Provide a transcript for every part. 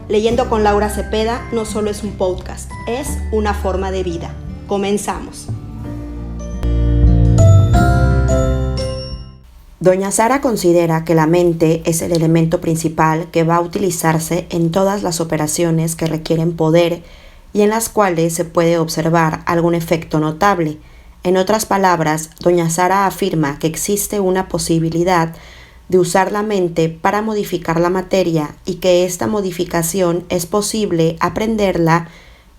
Leyendo con Laura Cepeda no solo es un podcast, es una forma de vida. Comenzamos. Doña Sara considera que la mente es el elemento principal que va a utilizarse en todas las operaciones que requieren poder y en las cuales se puede observar algún efecto notable. En otras palabras, doña Sara afirma que existe una posibilidad de usar la mente para modificar la materia y que esta modificación es posible aprenderla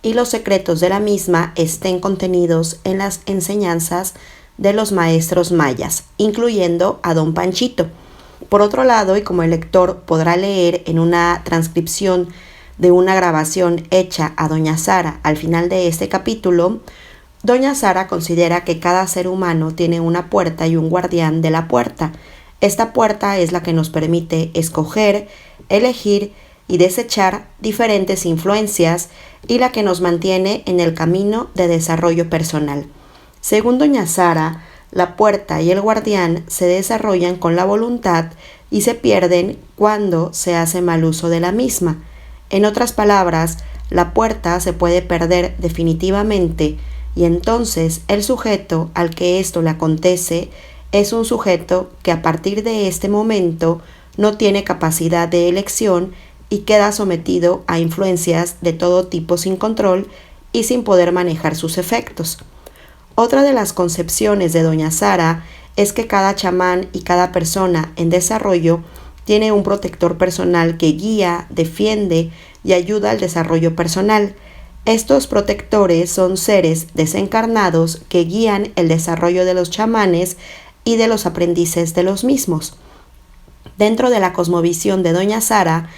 y los secretos de la misma estén contenidos en las enseñanzas de los maestros mayas, incluyendo a don Panchito. Por otro lado, y como el lector podrá leer en una transcripción de una grabación hecha a doña Sara al final de este capítulo, doña Sara considera que cada ser humano tiene una puerta y un guardián de la puerta. Esta puerta es la que nos permite escoger, elegir y desechar diferentes influencias y la que nos mantiene en el camino de desarrollo personal. Según doña Sara, la puerta y el guardián se desarrollan con la voluntad y se pierden cuando se hace mal uso de la misma. En otras palabras, la puerta se puede perder definitivamente y entonces el sujeto al que esto le acontece es un sujeto que a partir de este momento no tiene capacidad de elección y queda sometido a influencias de todo tipo sin control y sin poder manejar sus efectos. Otra de las concepciones de doña Sara es que cada chamán y cada persona en desarrollo tiene un protector personal que guía, defiende y ayuda al desarrollo personal. Estos protectores son seres desencarnados que guían el desarrollo de los chamanes y de los aprendices de los mismos. Dentro de la cosmovisión de doña Sara,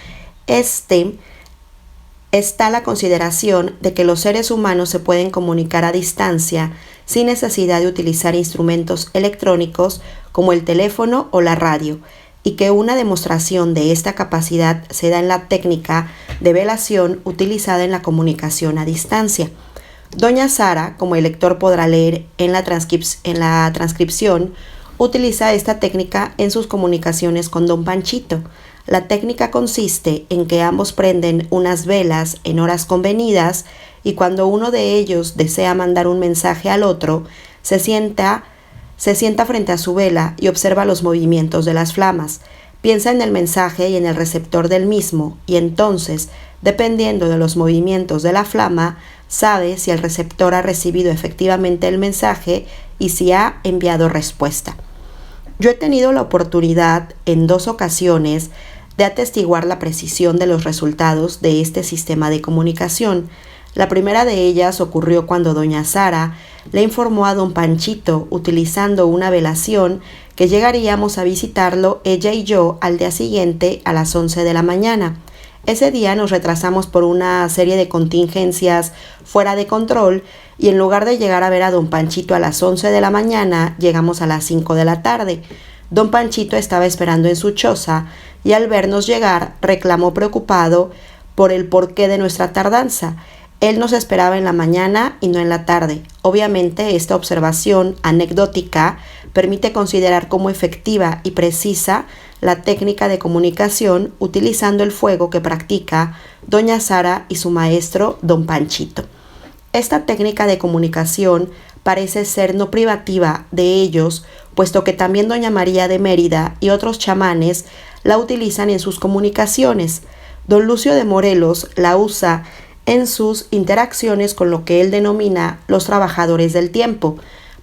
está la consideración de que los seres humanos se pueden comunicar a distancia sin necesidad de utilizar instrumentos electrónicos como el teléfono o la radio, y que una demostración de esta capacidad se da en la técnica de velación utilizada en la comunicación a distancia. Doña Sara, como el lector podrá leer en la transcripción, utiliza esta técnica en sus comunicaciones con don Panchito. La técnica consiste en que ambos prenden unas velas en horas convenidas y cuando uno de ellos desea mandar un mensaje al otro, se sienta frente a su vela y observa los movimientos de las flamas. Piensa en el mensaje y en el receptor del mismo y entonces, dependiendo de los movimientos de la flama, sabe si el receptor ha recibido efectivamente el mensaje y si ha enviado respuesta. Yo he tenido la oportunidad en 2 ocasiones de atestiguar la precisión de los resultados de este sistema de comunicación. La primera de ellas ocurrió cuando doña Sara le informó a don Panchito, utilizando una velación, que llegaríamos a visitarlo ella y yo al día siguiente a las 11 de la mañana. Ese día nos retrasamos por una serie de contingencias fuera de control y en lugar de llegar a ver a don Panchito a las 11 de la mañana, llegamos a las 5 de la tarde. Don Panchito estaba esperando en su choza y al vernos llegar reclamó preocupado por el porqué de nuestra tardanza. Él nos esperaba en la mañana y no en la tarde. Obviamente esta observación anecdótica permite considerar como efectiva y precisa la técnica de comunicación utilizando el fuego que practica doña Sara y su maestro don Panchito. Esta técnica de comunicación parece ser no privativa de ellos, puesto que también doña María de Mérida y otros chamanes la utilizan en sus comunicaciones. Don Lucio de Morelos la usa en sus interacciones con lo que él denomina los trabajadores del tiempo.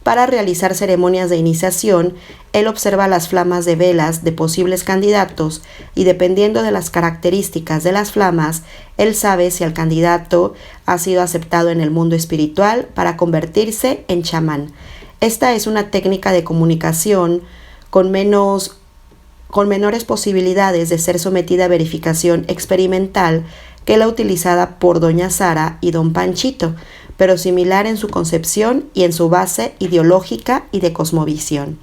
Para realizar ceremonias de iniciación, él observa las flamas de velas de posibles candidatos y dependiendo de las características de las flamas, él sabe si el candidato ha sido aceptado en el mundo espiritual para convertirse en chamán. Esta es una técnica de comunicación con menores posibilidades de ser sometida a verificación experimental que la utilizada por doña Sara y don Panchito, pero similar en su concepción y en su base ideológica y de cosmovisión.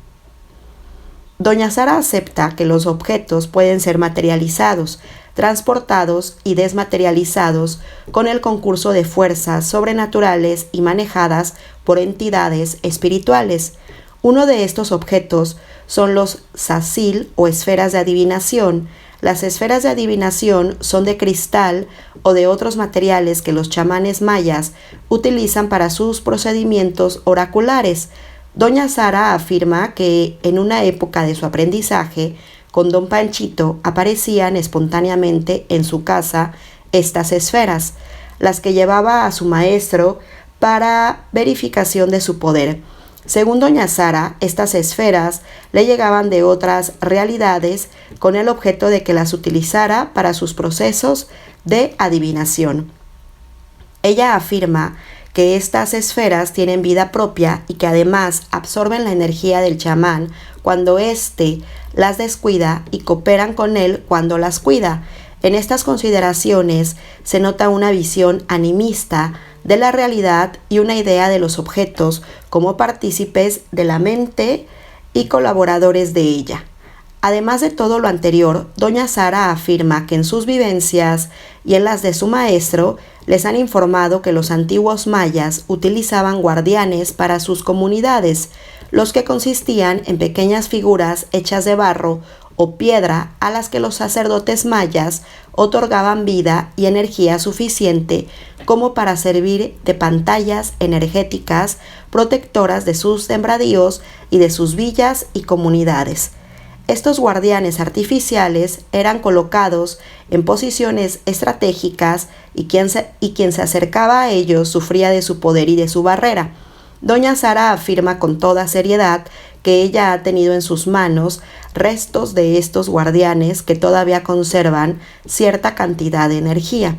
Doña Sara acepta que los objetos pueden ser materializados, transportados y desmaterializados con el concurso de fuerzas sobrenaturales y manejadas por entidades espirituales. Uno de estos objetos son los sacil o esferas de adivinación, Las esferas de adivinación son de cristal o de otros materiales que los chamanes mayas utilizan para sus procedimientos oraculares. Doña Sara afirma que en una época de su aprendizaje con don Panchito aparecían espontáneamente en su casa estas esferas, las que llevaba a su maestro para verificación de su poder. Según doña Sara, estas esferas le llegaban de otras realidades con el objeto de que las utilizara para sus procesos de adivinación. Ella afirma que estas esferas tienen vida propia y que además absorben la energía del chamán cuando éste las descuida y cooperan con él cuando las cuida. En estas consideraciones se nota una visión animista de la realidad y una idea de los objetos como partícipes de la mente y colaboradores de ella. Además de todo lo anterior, doña Sara afirma que en sus vivencias y en las de su maestro les han informado que los antiguos mayas utilizaban guardianes para sus comunidades, los que consistían en pequeñas figuras hechas de barro o piedra a las que los sacerdotes mayas otorgaban vida y energía suficiente como para servir de pantallas energéticas protectoras de sus sembradíos y de sus villas y comunidades. Estos guardianes artificiales eran colocados en posiciones estratégicas y quien se acercaba a ellos sufría de su poder y de su barrera. Doña Sara afirma con toda seriedad que ella ha tenido en sus manos restos de estos guardianes que todavía conservan cierta cantidad de energía.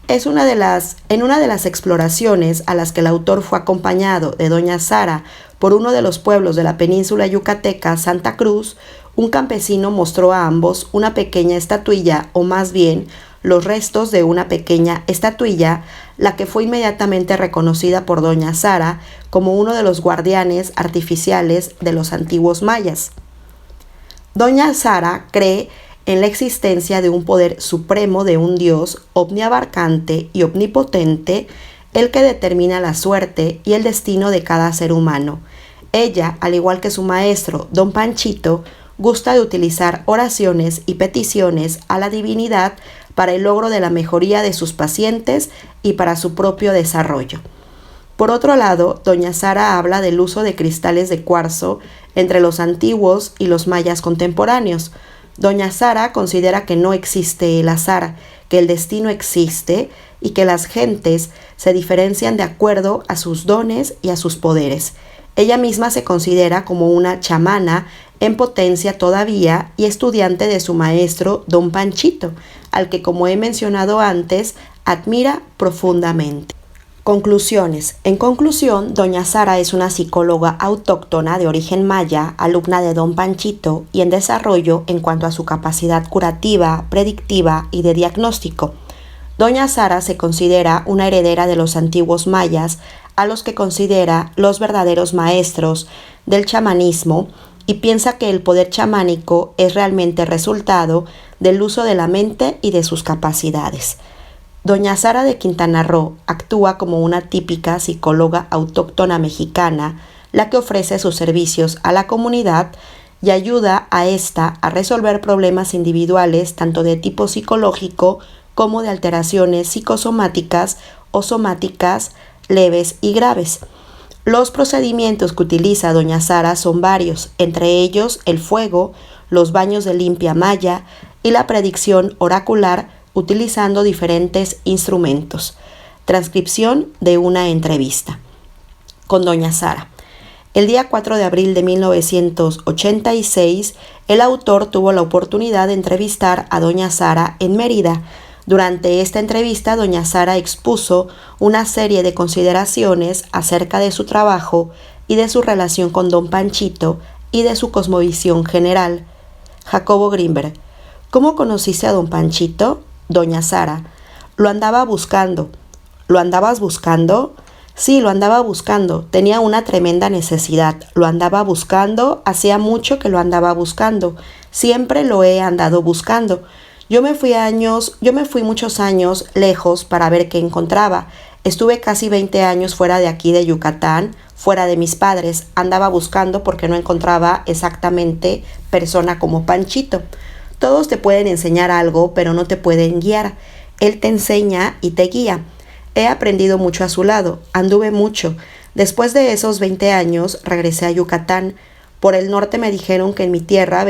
En una de las exploraciones a las que el autor fue acompañado de doña Sara por uno de los pueblos de la península yucateca, Santa Cruz, un campesino mostró a ambos una pequeña estatuilla, o más bien los restos de una pequeña estatuilla, la que fue inmediatamente reconocida por doña Sara como uno de los guardianes artificiales de los antiguos mayas. Doña Sara cree en la existencia de un poder supremo de un Dios omniabarcante y omnipotente, el que determina la suerte y el destino de cada ser humano. Ella, al igual que su maestro, don Panchito, gusta de utilizar oraciones y peticiones a la divinidad para el logro de la mejoría de sus pacientes y para su propio desarrollo. Por otro lado, doña Sara habla del uso de cristales de cuarzo entre los antiguos y los mayas contemporáneos. Doña Sara considera que no existe el azar, que el destino existe y que las gentes se diferencian de acuerdo a sus dones y a sus poderes. Ella misma se considera como una chamana en potencia todavía y estudiante de su maestro don Panchito, al que, como he mencionado antes, admira profundamente. Conclusiones. En conclusión, doña Sara es una psicóloga autóctona de origen maya, alumna de don Panchito y en desarrollo en cuanto a su capacidad curativa, predictiva y de diagnóstico. Doña Sara se considera una heredera de los antiguos mayas, a los que considera los verdaderos maestros del chamanismo, y piensa que el poder chamánico es realmente resultado del uso de la mente y de sus capacidades. Doña Sara de Quintana Roo actúa como una típica psicóloga autóctona mexicana, la que ofrece sus servicios a la comunidad y ayuda a ésta a resolver problemas individuales tanto de tipo psicológico como de alteraciones psicosomáticas o somáticas leves y graves. Los procedimientos que utiliza doña Sara son varios, entre ellos el fuego, los baños de limpia maya y la predicción oracular utilizando diferentes instrumentos. Transcripción de una entrevista con doña Sara. El día 4 de abril de 1986, el autor tuvo la oportunidad de entrevistar a doña Sara en Mérida. Durante esta entrevista, doña Sara expuso una serie de consideraciones acerca de su trabajo y de su relación con don Panchito y de su cosmovisión general. Jacobo Grinberg. ¿Cómo conociste a don Panchito? Doña Sara. Lo andaba buscando. ¿Lo andabas buscando? Sí, lo andaba buscando. Tenía una tremenda necesidad. Lo andaba buscando. Hacía mucho que lo andaba buscando. Siempre lo he andado buscando. Yo me fui muchos años lejos para ver qué encontraba. Estuve casi 20 años fuera de aquí de Yucatán, fuera de mis padres. Andaba buscando porque no encontraba exactamente persona como Panchito. Todos te pueden enseñar algo, pero no te pueden guiar. Él te enseña y te guía. He aprendido mucho a su lado, anduve mucho. Después de esos 20 años regresé a Yucatán. Por el norte me dijeron que en mi tierra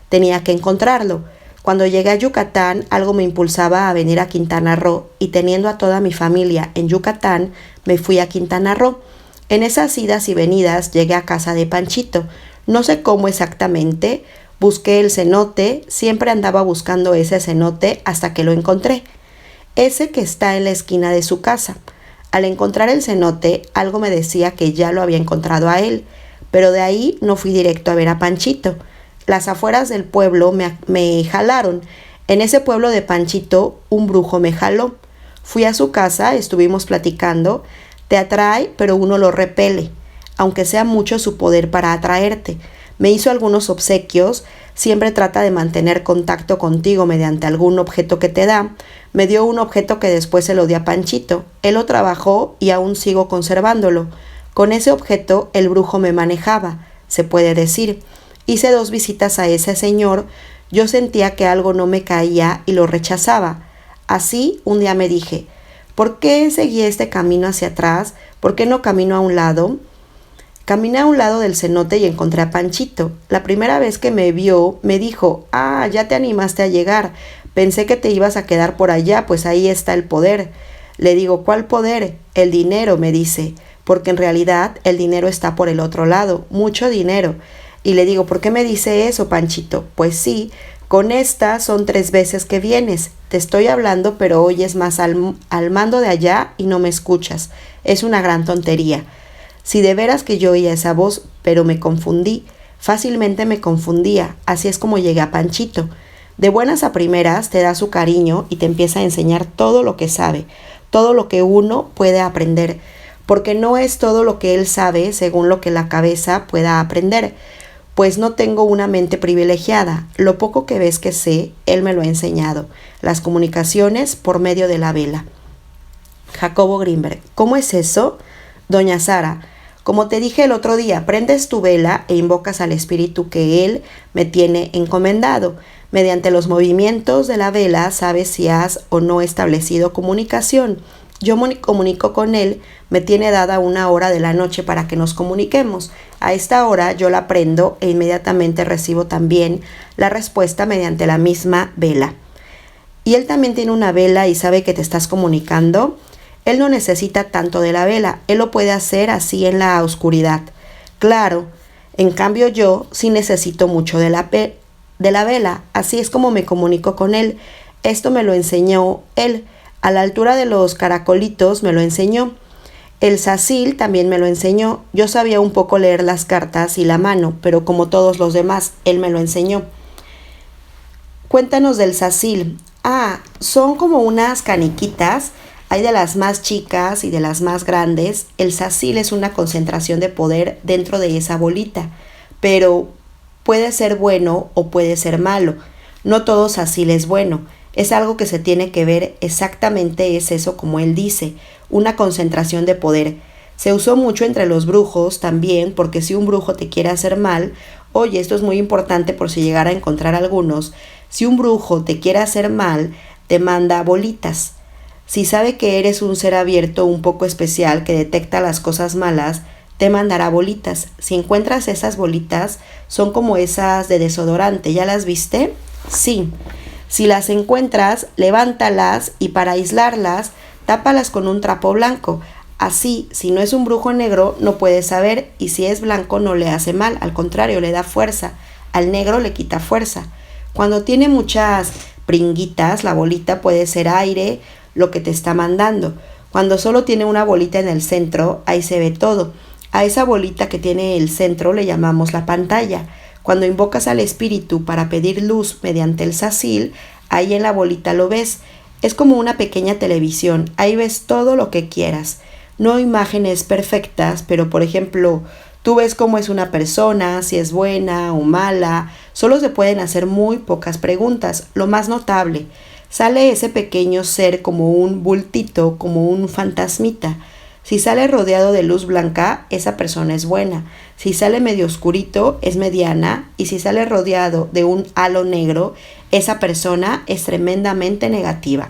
tenía que encontrarlo. Cuando llegué a Yucatán, algo me impulsaba a venir a Quintana Roo y teniendo a toda mi familia en Yucatán, me fui a Quintana Roo. En esas idas y venidas llegué a casa de Panchito. No sé cómo exactamente, busqué el cenote, siempre andaba buscando ese cenote hasta que lo encontré. Ese que está en la esquina de su casa. Al encontrar el cenote, algo me decía que ya lo había encontrado a él, pero de ahí no fui directo a ver a Panchito. Las afueras del pueblo me jalaron. En ese pueblo de Panchito, un brujo me jaló. Fui a su casa, estuvimos platicando. Te atrae, pero uno lo repele, aunque sea mucho su poder para atraerte. Me hizo algunos obsequios, siempre trata de mantener contacto contigo mediante algún objeto que te da. Me dio un objeto que después se lo di a Panchito. Él lo trabajó y aún sigo conservándolo. Con ese objeto el brujo me manejaba, se puede decir. Hice 2 visitas a ese señor, yo sentía que algo no me caía y lo rechazaba. Así, un día me dije, ¿por qué seguí este camino hacia atrás? ¿Por qué no camino a un lado? Caminé a un lado del cenote y encontré a Panchito. La primera vez que me vio, me dijo, ya te animaste a llegar. Pensé que te ibas a quedar por allá, pues ahí está el poder. Le digo, ¿cuál poder? El dinero, me dice, porque en realidad el dinero está por el otro lado, mucho dinero. Y le digo, ¿por qué me dice eso, Panchito? Pues sí, con esta son 3 veces que vienes. Te estoy hablando, pero oyes más al mando de allá y no me escuchas. Es una gran tontería. Si de veras que yo oía esa voz, pero me confundí. Fácilmente me confundía. Así es como llegué a Panchito. De buenas a primeras te da su cariño y te empieza a enseñar todo lo que sabe, todo lo que uno puede aprender, porque no es todo lo que él sabe según lo que la cabeza pueda aprender. Pues no tengo una mente privilegiada. Lo poco que ves que sé, él me lo ha enseñado. Las comunicaciones por medio de la vela. Jacobo Grinberg. ¿Cómo es eso? Doña Sara. Como te dije el otro día, prendes tu vela e invocas al espíritu que él me tiene encomendado. Mediante los movimientos de la vela sabes si has o no establecido comunicación. Yo comunico con él, me tiene dada 1 hora de la noche para que nos comuniquemos. A esta hora yo la prendo e inmediatamente recibo también la respuesta mediante la misma vela. ¿Y él también tiene una vela y sabe que te estás comunicando? Él no necesita tanto de la vela, él lo puede hacer así en la oscuridad. Claro, en cambio yo sí necesito mucho de la vela, así es como me comunico con él. Esto me lo enseñó él. A la altura de los caracolitos me lo enseñó. El sacil también me lo enseñó. Yo sabía un poco leer las cartas y la mano, pero como todos los demás, él me lo enseñó. Cuéntanos del sacil. Son como unas caniquitas. Hay de las más chicas y de las más grandes. El sacil es una concentración de poder dentro de esa bolita, pero puede ser bueno o puede ser malo. No todo sacil es bueno. Es algo que se tiene que ver exactamente, es eso como él dice, una concentración de poder. Se usó mucho entre los brujos también, porque si un brujo te quiere hacer mal, oye, esto es muy importante por si llegara a encontrar algunos, si un brujo te quiere hacer mal, te manda bolitas. Si sabe que eres un ser abierto un poco especial que detecta las cosas malas, te mandará bolitas. Si encuentras esas bolitas, son como esas de desodorante, ¿ya las viste? Sí. Si las encuentras, levántalas y para aislarlas, tápalas con un trapo blanco. Así, si no es un brujo negro, no puede saber, y si es blanco no le hace mal, al contrario, le da fuerza. Al negro le quita fuerza. Cuando tiene muchas pringuitas, la bolita puede ser aire, lo que te está mandando. Cuando solo tiene una bolita en el centro, ahí se ve todo. A esa bolita que tiene el centro le llamamos la pantalla. Cuando invocas al espíritu para pedir luz mediante el sacil, ahí en la bolita lo ves. Es como una pequeña televisión, ahí ves todo lo que quieras. No imágenes perfectas, pero por ejemplo, tú ves cómo es una persona, si es buena o mala. Solo se pueden hacer muy pocas preguntas. Lo más notable, sale ese pequeño ser como un bultito, como un fantasmita. Si sale rodeado de luz blanca, esa persona es buena. Si sale medio oscurito, es mediana. Y si sale rodeado de un halo negro, esa persona es tremendamente negativa.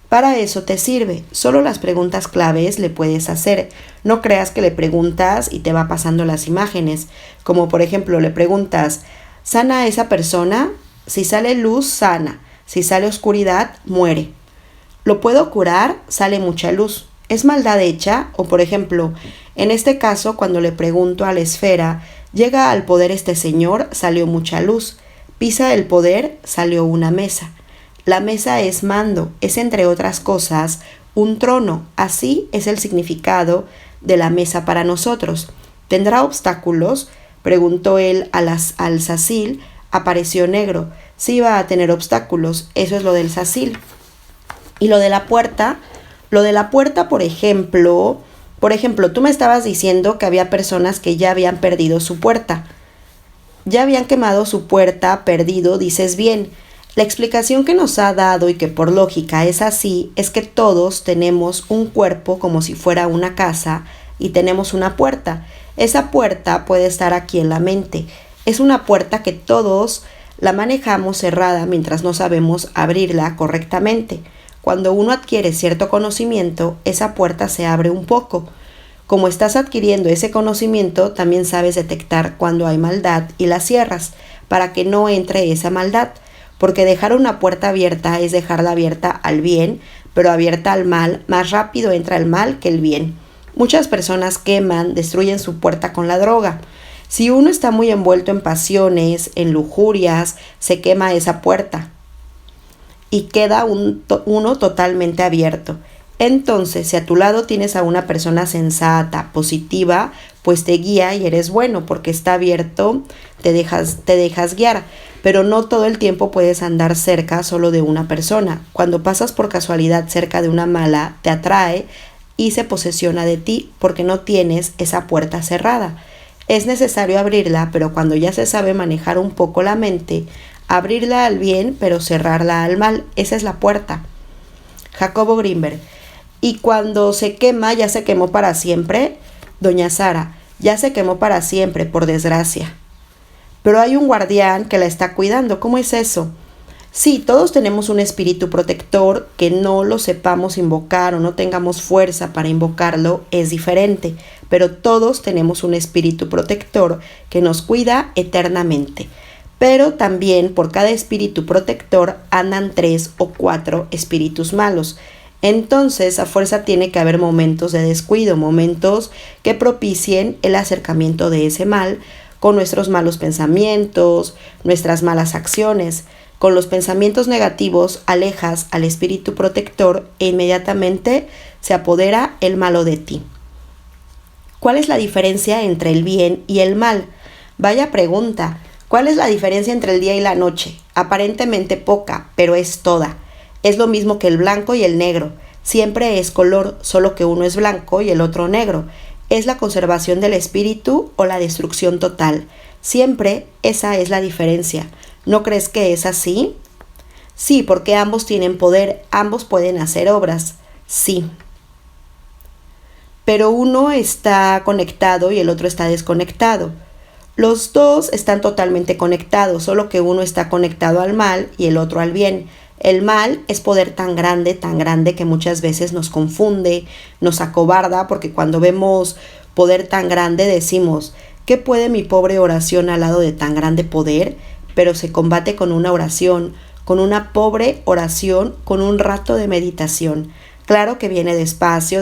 Para eso te sirve. Solo las preguntas claves le puedes hacer. No creas que le preguntas y te va pasando las imágenes. Como por ejemplo, le preguntas, ¿sana a esa persona? Si sale luz, sana. Si sale oscuridad, muere. ¿Lo puedo curar? Sale mucha luz. ¿Es maldad hecha? O por ejemplo, en este caso, cuando le pregunto a la esfera, ¿llega al poder este señor? Salió mucha luz. ¿Pisa el poder? Salió una mesa. La mesa es mando, es entre otras cosas un trono. Así es el significado de la mesa para nosotros. ¿Tendrá obstáculos? Preguntó él al Sacil. Apareció negro. Sí va a tener obstáculos. Eso es lo del Sacil. Y lo de la puerta, por ejemplo, tú me estabas diciendo que había personas que ya habían perdido su puerta. Ya habían quemado su puerta, perdido, dices bien. La explicación que nos ha dado y que por lógica es así, es que todos tenemos un cuerpo como si fuera una casa y tenemos una puerta. Esa puerta puede estar aquí en la mente. Es una puerta que todos la manejamos cerrada mientras no sabemos abrirla correctamente. Cuando uno adquiere cierto conocimiento, esa puerta se abre un poco. Como estás adquiriendo ese conocimiento, también sabes detectar cuando hay maldad y la cierras, para que no entre esa maldad. Porque dejar una puerta abierta es dejarla abierta al bien, pero abierta al mal, más rápido entra el mal que el bien. Muchas personas queman, destruyen su puerta con la droga. Si uno está muy envuelto en pasiones, en lujurias, se quema esa puerta y queda uno totalmente abierto. Entonces, si a tu lado tienes a una persona sensata, positiva, pues te guía y eres bueno porque está abierto, te dejas guiar. Pero no todo el tiempo puedes andar cerca solo de una persona. Cuando pasas por casualidad cerca de una mala, te atrae y se posesiona de ti porque no tienes esa puerta cerrada. Es necesario abrirla, pero cuando ya se sabe manejar un poco la mente, abrirla al bien, pero cerrarla al mal. Esa es la puerta. Jacobo Grinberg. Y cuando se quema, ¿ya se quemó para siempre? Doña Sara. Ya se quemó para siempre, por desgracia. Pero hay un guardián que la está cuidando. ¿Cómo es eso? Sí, todos tenemos un espíritu protector. Que no lo sepamos invocar o no tengamos fuerza para invocarlo es diferente. Pero todos tenemos un espíritu protector que nos cuida eternamente. Pero también por cada espíritu protector andan 3 o 4 espíritus malos. Entonces a fuerza tiene que haber momentos de descuido, momentos que propicien el acercamiento de ese mal con nuestros malos pensamientos, nuestras malas acciones. Con los pensamientos negativos alejas al espíritu protector e inmediatamente se apodera el malo de ti. ¿Cuál es la diferencia entre el bien y el mal? Vaya pregunta. ¿Cuál es la diferencia entre el día y la noche? Aparentemente poca, pero es toda. Es lo mismo que el blanco y el negro. Siempre es color, solo que uno es blanco y el otro negro. Es la conservación del espíritu o la destrucción total. Siempre esa es la diferencia. ¿No crees que es así? Sí, porque ambos tienen poder, ambos pueden hacer obras. Sí. Pero uno está conectado y el otro está desconectado. Los dos están totalmente conectados, solo que uno está conectado al mal y el otro al bien. El mal es poder tan grande que muchas veces nos confunde, nos acobarda, porque cuando vemos poder tan grande decimos, ¿qué puede mi pobre oración al lado de tan grande poder? Pero se combate con una oración, con una pobre oración, con un rato de meditación. Claro que viene despacio,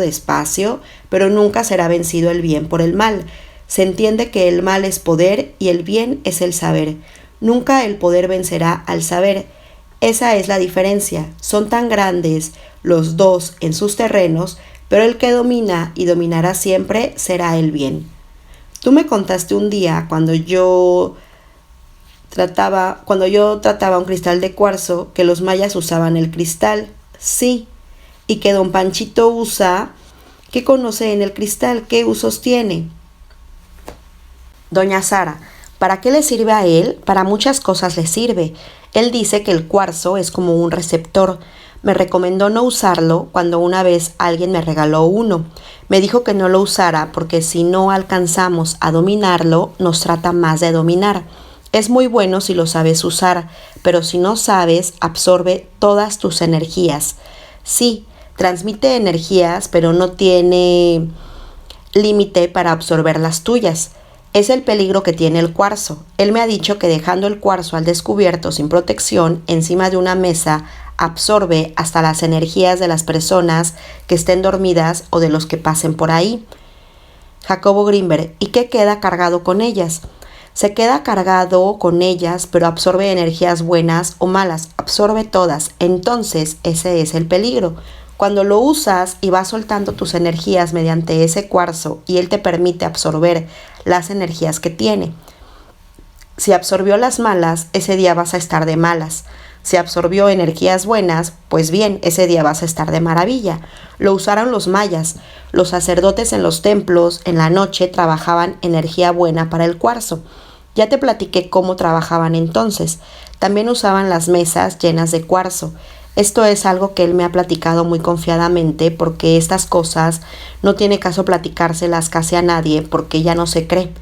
pero nunca será vencido el bien por el mal. Se entiende que el mal es poder y el bien es el saber. Nunca el poder vencerá al saber. Esa es la diferencia. Son tan grandes los dos en sus terrenos, pero el que domina y dominará siempre será el bien. Tú me contaste un día cuando yo trataba un cristal de cuarzo que los mayas usaban el cristal. Sí. Y que don Panchito usa. ¿Qué conoce en el cristal? ¿Qué usos tiene? Doña Sara, ¿para qué le sirve a él? Para muchas cosas le sirve. Él dice que el cuarzo es como un receptor. Me recomendó no usarlo cuando una vez alguien me regaló uno. Me dijo que no lo usara porque si no alcanzamos a dominarlo, nos trata más de dominar. Es muy bueno si lo sabes usar, pero si no sabes, absorbe todas tus energías. Sí, transmite energías, pero no tiene límite para absorber las tuyas. Es el peligro que tiene el cuarzo. Él me ha dicho que dejando el cuarzo al descubierto sin protección encima de una mesa absorbe hasta las energías de las personas que estén dormidas o de los que pasen por ahí. Jacobo Grinberg, ¿y qué queda cargado con ellas? Se queda cargado con ellas, pero absorbe energías buenas o malas, absorbe todas. Entonces, ese es el peligro. Cuando lo usas y vas soltando tus energías mediante ese cuarzo y él te permite absorber las energías que tiene. Si absorbió las malas, ese día vas a estar de malas. Si absorbió energías buenas, pues bien, ese día vas a estar de maravilla. Lo usaron los mayas. Los sacerdotes en los templos en la noche trabajaban energía buena para el cuarzo. Ya te platiqué cómo trabajaban entonces. También usaban las mesas llenas de cuarzo. Esto es algo que él me ha platicado muy confiadamente porque estas cosas no tiene caso platicárselas casi a nadie porque ya no se cree.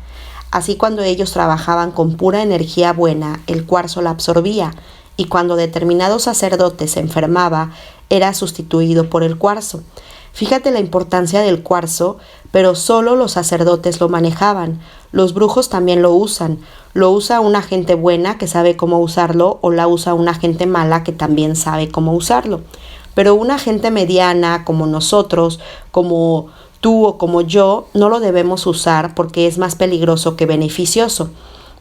Así cuando ellos trabajaban con pura energía buena, el cuarzo la absorbía y cuando determinado sacerdote se enfermaba, era sustituido por el cuarzo. Fíjate la importancia del cuarzo, pero solo los sacerdotes lo manejaban. Los brujos también lo usan. Lo usa una gente buena que sabe cómo usarlo o la usa una gente mala que también sabe cómo usarlo. Pero una gente mediana como nosotros, como tú o como yo, no lo debemos usar porque es más peligroso que beneficioso.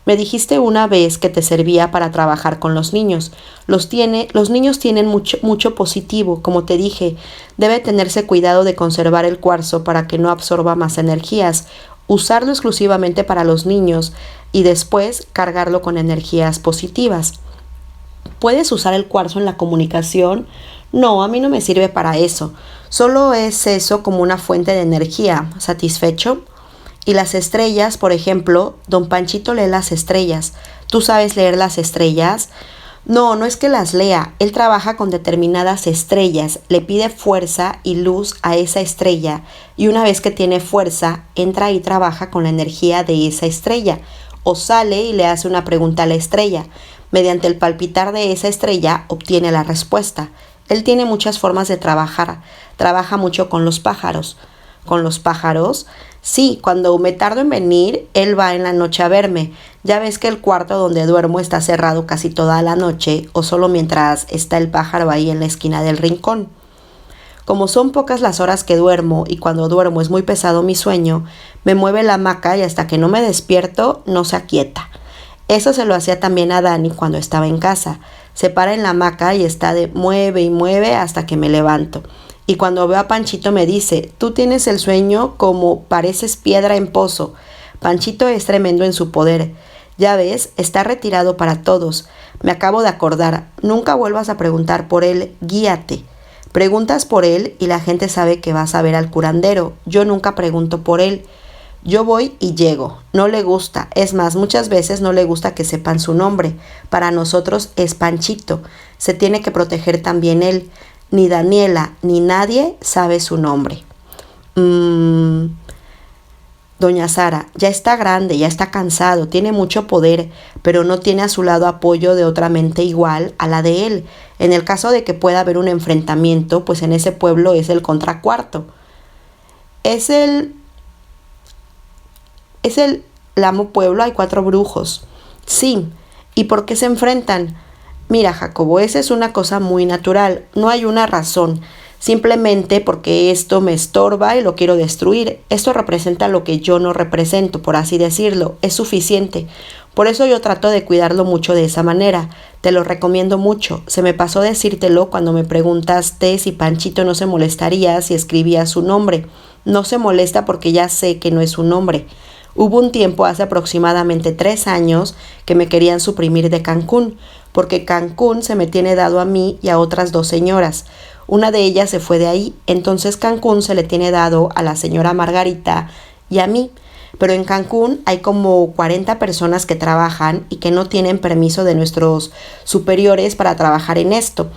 Me dijiste una vez que te servía para trabajar con los niños. Los niños tienen mucho positivo, como te dije. Debe tenerse cuidado de conservar el cuarzo para que no absorba más energías. Usarlo exclusivamente para los niños y después cargarlo con energías positivas. ¿Puedes usar el cuarzo en la comunicación? No, a mí no me sirve para eso. Solo es eso como una fuente de energía. ¿Satisfecho? Y las estrellas, por ejemplo, don Panchito lee las estrellas. ¿Tú sabes leer las estrellas? No, no es que las lea. Él trabaja con determinadas estrellas, le pide fuerza y luz a esa estrella y una vez que tiene fuerza, entra y trabaja con la energía de esa estrella. O sale y le hace una pregunta a la estrella. Mediante el palpitar de esa estrella obtiene la respuesta. Él tiene muchas formas de trabajar. Trabaja mucho con los pájaros. ¿Con los pájaros? Sí, cuando me tardo en venir, él va en la noche a verme. Ya ves que el cuarto donde duermo está cerrado casi toda la noche o solo mientras está el pájaro ahí en la esquina del rincón. Como son pocas las horas que duermo y cuando duermo es muy pesado mi sueño, me mueve la hamaca y hasta que no me despierto no se aquieta. Eso se lo hacía también a Dani cuando estaba en casa. Se para en la hamaca y está de mueve y mueve hasta que me levanto. Y cuando veo a Panchito me dice, tú tienes el sueño como pareces piedra en pozo. Panchito es tremendo en su poder. Ya ves, está retirado para todos. Me acabo de acordar, nunca vuelvas a preguntar por él, guíate. Preguntas por él y la gente sabe que vas a ver al curandero. Yo nunca pregunto por él. Yo voy y llego. No le gusta. Es más, muchas veces no le gusta que sepan su nombre. Para nosotros es Panchito. Se tiene que proteger también él. Ni Daniela ni nadie sabe su nombre. Doña Sara, ya está grande, ya está cansado, tiene mucho poder, pero no tiene a su lado apoyo de otra mente igual a la de él. En el caso de que pueda haber un enfrentamiento, pues en ese pueblo es el contracuarto. Es el Lamo Pueblo, hay 4 brujos. Sí, ¿y por qué se enfrentan? Mira, Jacobo, esa es una cosa muy natural, no hay una razón, simplemente porque esto me estorba y lo quiero destruir. Esto representa lo que yo no represento, por así decirlo, es suficiente. Por eso yo trato de cuidarlo mucho de esa manera, te lo recomiendo mucho. Se me pasó decírtelo cuando me preguntaste si Panchito no se molestaría si escribía su nombre. No se molesta porque ya sé que no es su nombre. Hubo un tiempo, hace aproximadamente 3 años, que me querían suprimir de Cancún, porque Cancún se me tiene dado a mí y a otras 2 señoras. Una de ellas se fue de ahí, entonces Cancún se le tiene dado a la señora Margarita y a mí. Pero en Cancún hay como 40 personas que trabajan y que no tienen permiso de nuestros superiores para trabajar en esto.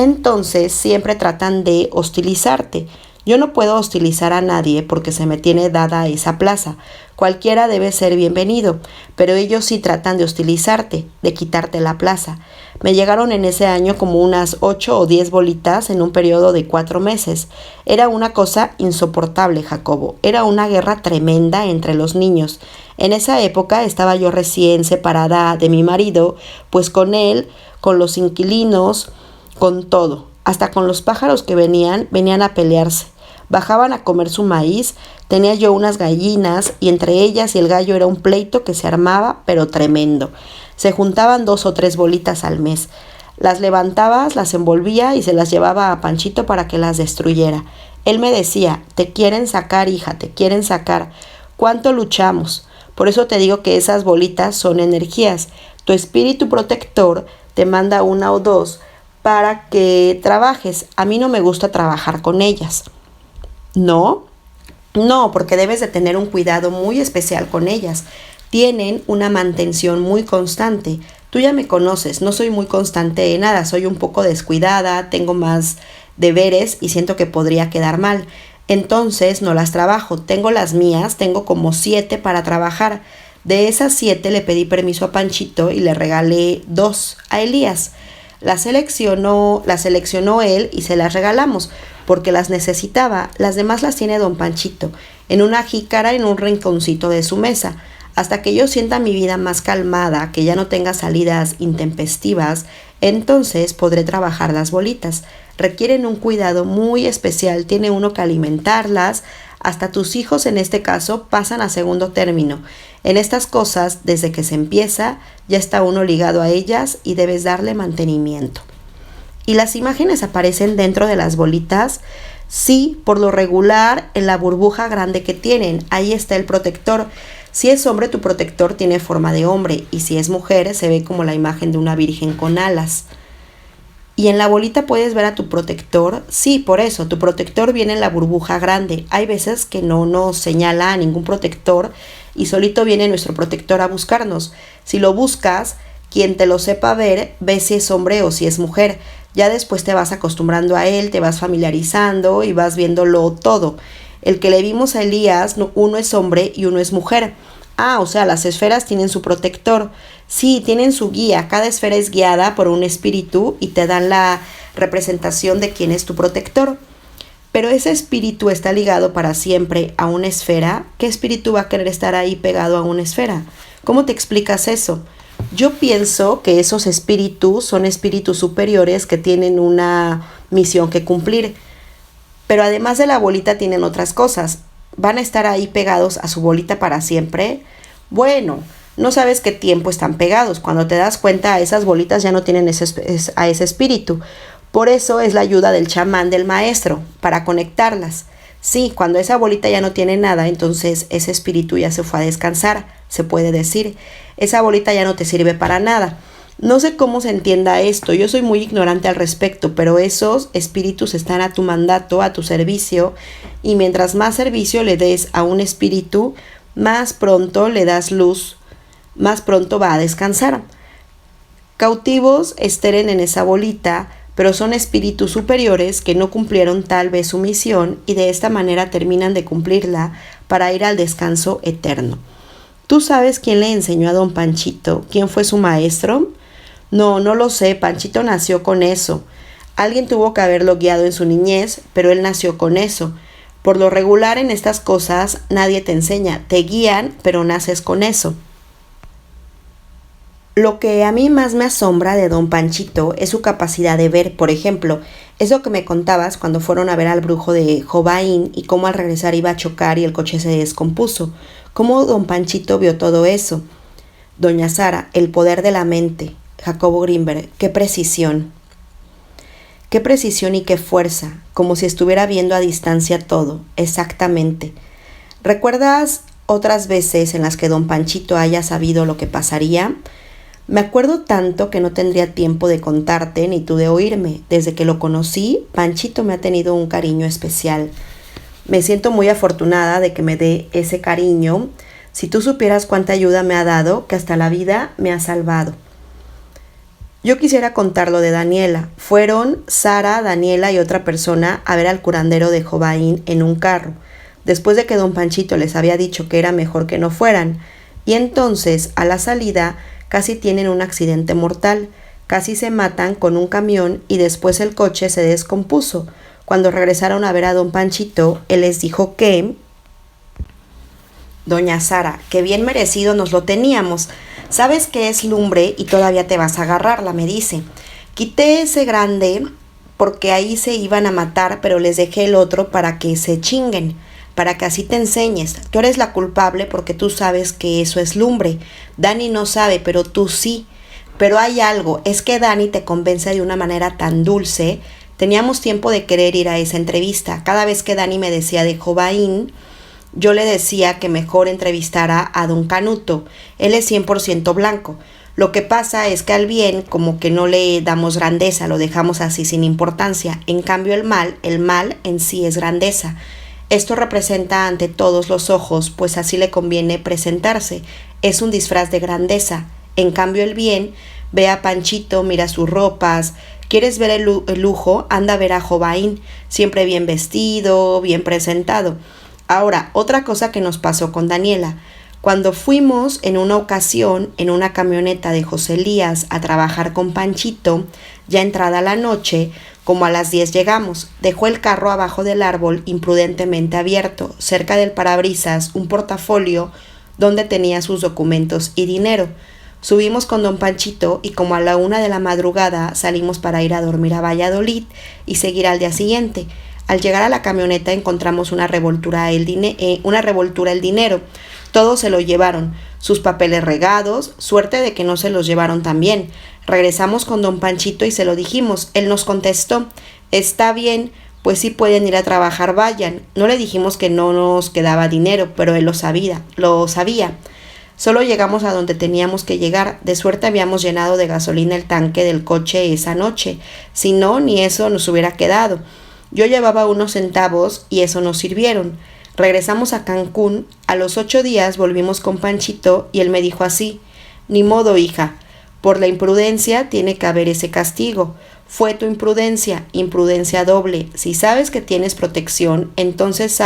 Entonces siempre tratan de hostilizarte. Yo no puedo hostilizar a nadie porque se me tiene dada esa plaza. Cualquiera debe ser bienvenido, pero ellos sí tratan de hostilizarte, de quitarte la plaza. Me llegaron en ese año como unas 8 o 10 bolitas en un periodo de 4 meses. Era una cosa insoportable, Jacobo. Era una guerra tremenda entre los niños. En esa época estaba yo recién separada de mi marido, pues con él, con los inquilinos, con todo. Hasta con los pájaros que venían a pelearse. Bajaban a comer su maíz, tenía yo unas gallinas y entre ellas y el gallo era un pleito que se armaba, pero tremendo. Se juntaban 2 o 3 bolitas al mes. Las levantabas, las envolvía y se las llevaba a Panchito para que las destruyera. Él me decía, te quieren sacar, hija, te quieren sacar. ¿Cuánto luchamos? Por eso te digo que esas bolitas son energías. Tu espíritu protector te manda 1 o 2 para que trabajes. A mí no me gusta trabajar con ellas. ¿No? No, porque debes de tener un cuidado muy especial con ellas. Tienen una mantención muy constante. Tú ya me conoces, no soy muy constante en nada, soy un poco descuidada, tengo más deberes y siento que podría quedar mal. Entonces no las trabajo, tengo las mías, tengo como 7 para trabajar. De esas 7 le pedí permiso a Panchito y le regalé 2 a Elías. Las seleccionó él y se las regalamos porque las necesitaba. Las demás las tiene don Panchito en una jícara en un rinconcito de su mesa. Hasta que yo sienta mi vida más calmada, que ya no tenga salidas intempestivas, entonces podré trabajar las bolitas. Requieren un cuidado muy especial, tiene uno que alimentarlas. Hasta tus hijos en este caso pasan a segundo término. En estas cosas, desde que se empieza, ya está uno ligado a ellas y debes darle mantenimiento. ¿Y las imágenes aparecen dentro de las bolitas? Sí, por lo regular en la burbuja grande que tienen. Ahí está el protector. Si es hombre, tu protector tiene forma de hombre y si es mujer, se ve como la imagen de una virgen con alas. ¿Y en la bolita puedes ver a tu protector? Sí, por eso, tu protector viene en la burbuja grande. Hay veces que no nos señala a ningún protector y solito viene nuestro protector a buscarnos. Si lo buscas, quien te lo sepa ver, ve si es hombre o si es mujer. Ya después te vas acostumbrando a él, te vas familiarizando y vas viéndolo todo. El que le vimos a Elías, uno es hombre y uno es mujer. O sea, las esferas tienen su protector. Sí, tienen su guía. Cada esfera es guiada por un espíritu y te dan la representación de quién es tu protector. Pero ese espíritu está ligado para siempre a una esfera. ¿Qué espíritu va a querer estar ahí pegado a una esfera? ¿Cómo te explicas eso? Yo pienso que esos espíritus son espíritus superiores que tienen una misión que cumplir. Pero además de la bolita tienen otras cosas. ¿Van a estar ahí pegados a su bolita para siempre? Bueno, no sabes qué tiempo están pegados. Cuando te das cuenta, esas bolitas ya no tienen a ese espíritu. Por eso es la ayuda del chamán, del maestro, para conectarlas. Sí, cuando esa bolita ya no tiene nada, entonces ese espíritu ya se fue a descansar, se puede decir. Esa bolita ya no te sirve para nada. No sé cómo se entienda esto, yo soy muy ignorante al respecto, pero esos espíritus están a tu mandato, a tu servicio, y mientras más servicio le des a un espíritu, más pronto le das luz, más pronto va a descansar. Cautivos esteren en esa bolita, pero son espíritus superiores que no cumplieron tal vez su misión y de esta manera terminan de cumplirla para ir al descanso eterno. ¿Tú sabes quién le enseñó a don Panchito? ¿Quién fue su maestro? No lo sé, Panchito nació con eso. Alguien tuvo que haberlo guiado en su niñez, pero él nació con eso. Por lo regular en estas cosas nadie te enseña, te guían, pero naces con eso. Lo que a mí más me asombra de don Panchito es su capacidad de ver, por ejemplo, eso que me contabas cuando fueron a ver al brujo de Jobaín y cómo al regresar iba a chocar y el coche se descompuso. ¿Cómo don Panchito vio todo eso? Doña Sara, el poder de la mente. Jacobo Grinberg, qué precisión y qué fuerza, como si estuviera viendo a distancia todo, exactamente. ¿Recuerdas otras veces en las que don Panchito haya sabido lo que pasaría? Me acuerdo tanto que no tendría tiempo de contarte ni tú de oírme. Desde que lo conocí, Panchito me ha tenido un cariño especial. Me siento muy afortunada de que me dé ese cariño. Si tú supieras cuánta ayuda me ha dado, que hasta la vida me ha salvado. Yo quisiera contar lo de Daniela. Fueron Sara, Daniela y otra persona a ver al curandero de Jobaín en un carro, después de que don Panchito les había dicho que era mejor que no fueran. Y entonces, a la salida, casi tienen un accidente mortal. Casi se matan con un camión y después el coche se descompuso. Cuando regresaron a ver a don Panchito, él les dijo que... Doña Sara, que bien merecido nos lo teníamos. Sabes que es lumbre y todavía te vas a agarrarla, me dice. Quité ese grande porque ahí se iban a matar, pero les dejé el otro para que se chinguen, para que así te enseñes. Tú eres la culpable porque tú sabes que eso es lumbre. Dani no sabe, pero tú sí. Pero hay algo, es que Dani te convence de una manera tan dulce. Teníamos tiempo de querer ir a esa entrevista. Cada vez que Dani me decía de Jobaín, yo le decía que mejor entrevistara a don Canuto. Él es 100% blanco. Lo que pasa es que al bien como que no le damos grandeza, lo dejamos así sin importancia. En cambio el mal en sí es grandeza. Esto representa ante todos los ojos, pues así le conviene presentarse. Es un disfraz de grandeza. En cambio el bien, ve a Panchito, mira sus ropas. ¿Quieres ver el lujo? Anda a ver a Jobaín, siempre bien vestido, bien presentado. Ahora, otra cosa que nos pasó con Daniela. Cuando fuimos en una ocasión en una camioneta de José Elías a trabajar con Panchito, ya entrada la noche, como a las 10 llegamos, dejó el carro abajo del árbol imprudentemente abierto, cerca del parabrisas, un portafolio donde tenía sus documentos y dinero. Subimos con don Panchito y como a la 1 de la madrugada salimos para ir a dormir a Valladolid y seguir al día siguiente. Al llegar a la camioneta encontramos una revoltura el dinero. Todos se lo llevaron, sus papeles regados, suerte de que no se los llevaron también. Regresamos con don Panchito y se lo dijimos. Él nos contestó, está bien, pues si pueden ir a trabajar, vayan. No le dijimos que no nos quedaba dinero, pero él lo sabía. Solo llegamos a donde teníamos que llegar. De suerte habíamos llenado de gasolina el tanque del coche esa noche. Si no, ni eso nos hubiera quedado. Yo llevaba unos centavos y eso nos sirvieron. Regresamos a Cancún. A los 8 días volvimos con Panchito y él me dijo así, ni modo, hija, por la imprudencia tiene que haber ese castigo. Fue tu imprudencia, imprudencia doble. Si sabes que tienes protección, entonces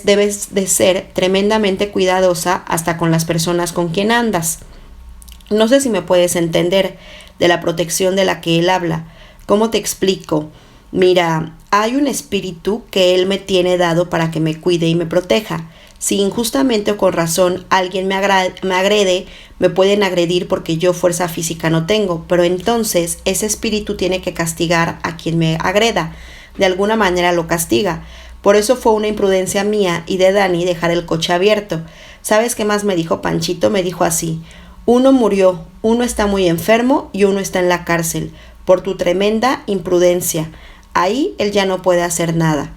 debes de ser tremendamente cuidadosa hasta con las personas con quien andas. No sé si me puedes entender de la protección de la que él habla. ¿Cómo te explico? Mira, hay un espíritu que él me tiene dado para que me cuide y me proteja. Si injustamente o con razón alguien me agrede, me pueden agredir porque yo fuerza física no tengo, pero entonces ese espíritu tiene que castigar a quien me agreda. De alguna manera lo castiga. Por eso fue una imprudencia mía y de Dani dejar el coche abierto. ¿Sabes qué más me dijo Panchito? Me dijo así, uno murió, uno está muy enfermo y uno está en la cárcel, por tu tremenda imprudencia. Ahí él ya no puede hacer nada.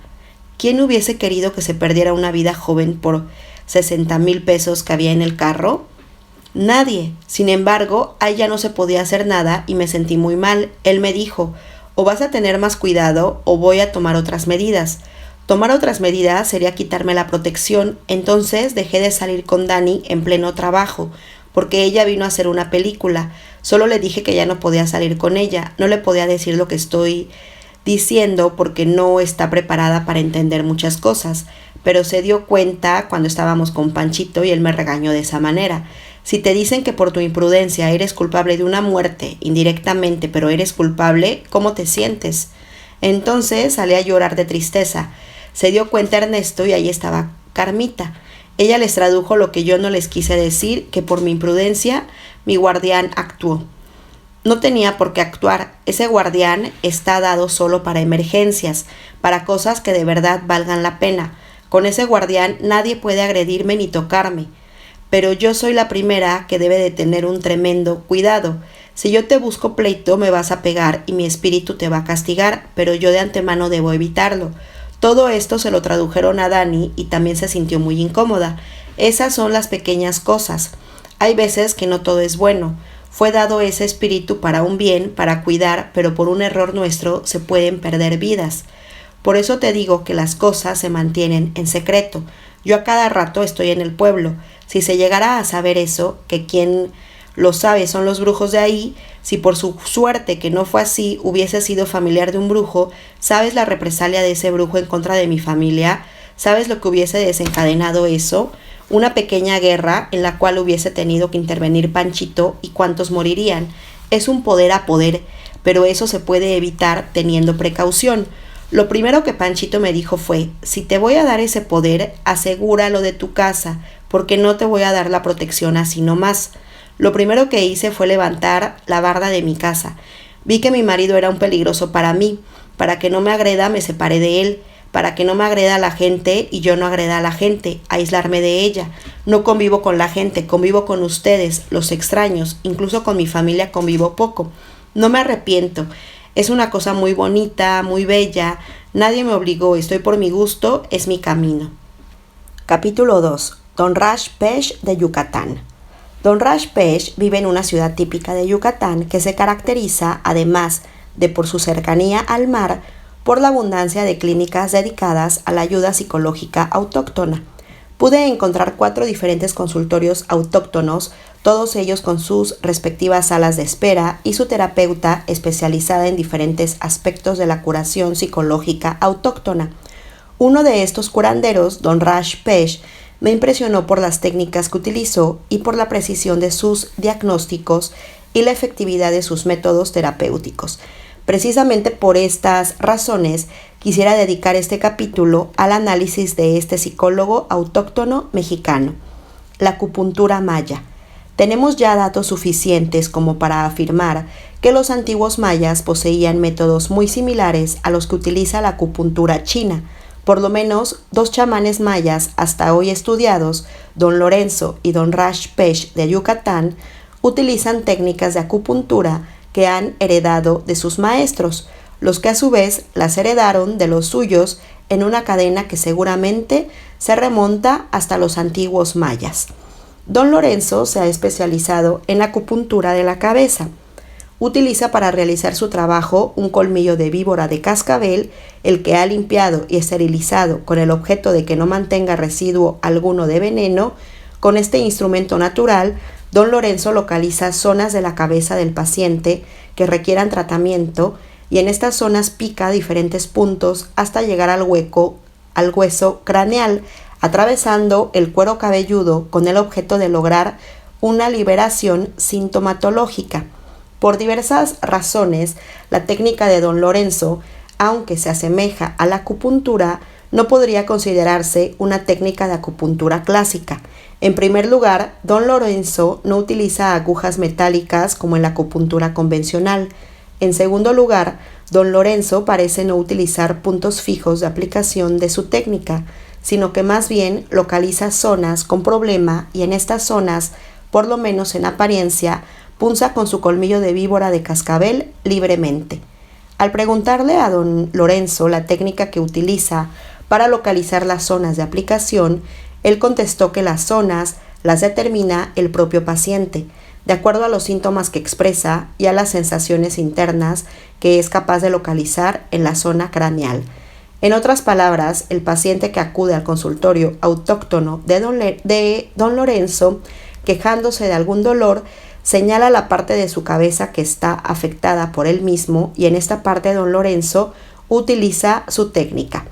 ¿Quién hubiese querido que se perdiera una vida joven por 60,000 pesos que había en el carro? Nadie. Sin embargo, ahí ya no se podía hacer nada y me sentí muy mal. Él me dijo, o vas a tener más cuidado o voy a tomar otras medidas. Tomar otras medidas sería quitarme la protección. Entonces dejé de salir con Dani en pleno trabajo, porque ella vino a hacer una película. Solo le dije que ya no podía salir con ella. No le podía decir lo que estoy diciendo porque no está preparada para entender muchas cosas, pero se dio cuenta cuando estábamos con Panchito y él me regañó de esa manera. Si te dicen que por tu imprudencia eres culpable de una muerte, indirectamente, pero eres culpable, ¿cómo te sientes? Entonces salí a llorar de tristeza. Se dio cuenta Ernesto y ahí estaba Carmita. Ella les tradujo lo que yo no les quise decir, que por mi imprudencia mi guardián actuó. No tenía por qué actuar. Ese guardián está dado solo para emergencias, para cosas que de verdad valgan la pena. Con ese guardián nadie puede agredirme ni tocarme. Pero yo soy la primera que debe de tener un tremendo cuidado. Si yo te busco pleito me vas a pegar y mi espíritu te va a castigar, pero yo de antemano debo evitarlo. Todo esto se lo tradujeron a Dani y también se sintió muy incómoda. Esas son las pequeñas cosas. Hay veces que no todo es bueno. Fue dado ese espíritu para un bien, para cuidar, pero por un error nuestro se pueden perder vidas. Por eso te digo que las cosas se mantienen en secreto. Yo a cada rato estoy en el pueblo. Si se llegara a saber eso, que quien Lo sabes, son los brujos de ahí. Si por su suerte que no fue así, hubiese sido familiar de un brujo, ¿sabes la represalia de ese brujo en contra de mi familia? ¿Sabes lo que hubiese desencadenado eso? Una pequeña guerra en la cual hubiese tenido que intervenir Panchito y cuántos morirían. Es un poder a poder, pero eso se puede evitar teniendo precaución. Lo primero que Panchito me dijo fue: si te voy a dar ese poder, asegúralo de tu casa, porque no te voy a dar la protección así nomás. Lo primero que hice fue levantar la barda de mi casa. Vi que mi marido era un peligroso para mí. Para que no me agreda, me separé de él. Para que no me agreda a la gente y yo no agreda a la gente, aislarme de ella. No convivo con la gente, convivo con ustedes, los extraños, incluso con mi familia convivo poco. No me arrepiento. Es una cosa muy bonita, muy bella. Nadie me obligó, estoy por mi gusto, es mi camino. Capítulo 2. Don Rash Pesh de Yucatán. Don Rash Pesh vive en una ciudad típica de Yucatán que se caracteriza, además de por su cercanía al mar, por la abundancia de clínicas dedicadas a la ayuda psicológica autóctona. Pude encontrar 4 diferentes consultorios autóctonos, todos ellos con sus respectivas salas de espera y su terapeuta especializada en diferentes aspectos de la curación psicológica autóctona. Uno de estos curanderos, Don Rash Pesh, me impresionó por las técnicas que utilizó y por la precisión de sus diagnósticos y la efectividad de sus métodos terapéuticos. Precisamente por estas razones quisiera dedicar este capítulo al análisis de este psicólogo autóctono mexicano, la acupuntura maya. Tenemos ya datos suficientes como para afirmar que los antiguos mayas poseían métodos muy similares a los que utiliza la acupuntura china. Por lo menos 2 chamanes mayas hasta hoy estudiados, Don Lorenzo y Don Rash Pesh de Yucatán, utilizan técnicas de acupuntura que han heredado de sus maestros, los que a su vez las heredaron de los suyos en una cadena que seguramente se remonta hasta los antiguos mayas. Don Lorenzo se ha especializado en la acupuntura de la cabeza. Utiliza para realizar su trabajo un colmillo de víbora de cascabel, el que ha limpiado y esterilizado con el objeto de que no mantenga residuo alguno de veneno. Con este instrumento natural, Don Lorenzo localiza zonas de la cabeza del paciente que requieran tratamiento y en estas zonas pica diferentes puntos hasta llegar al hueso craneal, atravesando el cuero cabelludo con el objeto de lograr una liberación sintomatológica. Por diversas razones, la técnica de Don Lorenzo, aunque se asemeja a la acupuntura, no podría considerarse una técnica de acupuntura clásica. En primer lugar, Don Lorenzo no utiliza agujas metálicas como en la acupuntura convencional. En segundo lugar, Don Lorenzo parece no utilizar puntos fijos de aplicación de su técnica, sino que más bien localiza zonas con problema y en estas zonas, por lo menos en apariencia, punza con su colmillo de víbora de cascabel libremente. Al preguntarle a Don Lorenzo la técnica que utiliza para localizar las zonas de aplicación, él contestó que las zonas las determina el propio paciente, de acuerdo a los síntomas que expresa y a las sensaciones internas que es capaz de localizar en la zona craneal. En otras palabras, el paciente que acude al consultorio autóctono de Don Lorenzo, quejándose de algún dolor, señala la parte de su cabeza que está afectada por él mismo y en esta parte Don Lorenzo utiliza su técnica.